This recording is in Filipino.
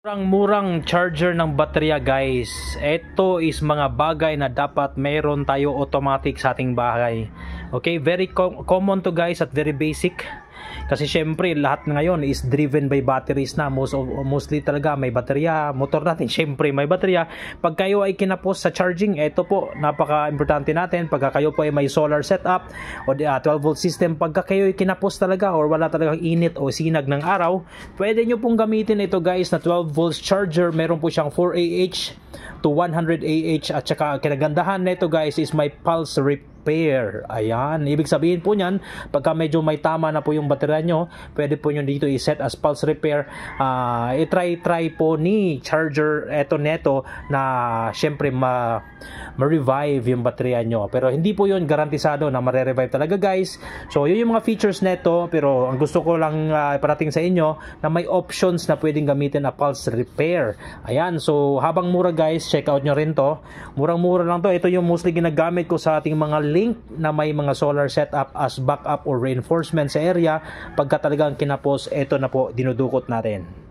Murang charger ng baterya guys. Ito is mga bagay na dapat meron tayo automatic sa ating bahay. Okay, very common to guys at very basic. Kasi syempre lahat ngayon is driven by batteries na. Mostly talaga may baterya. Motor natin syempre may baterya. Pag kayo ay kinapos sa charging, ito po napaka-importante natin. Pagka kayo po ay may solar setup o 12 volt system, pagka kayo ay kinapos talaga or wala talagang init o sinag ng araw, pwede nyo pong gamitin ito guys na 12 volts charger. Meron po siyang 4Ah to 100Ah at saka kinagandahan nito guys is may pulse repair. Ayan, ibig sabihin po niyan, pagka medyo may tama na po yung baterya nyo, pwede po nyo dito i-set as pulse repair. I-try po ni charger eto neto na syempre ma-revive yung baterya nyo, pero hindi po yun garantisado na mare-revive talaga guys. So yun yung mga features neto, pero ang gusto ko lang iparating sa inyo na may options na pwedeng gamitin na pulse repair. Ayan, so habang mura guys, check out nyo rin to. Murang-mura lang to. Ito yung mostly ginagamit ko sa ating mga link na may mga solar setup as backup or reinforcement sa area. Pagka talagang kinapos, ito na po dinudukot natin.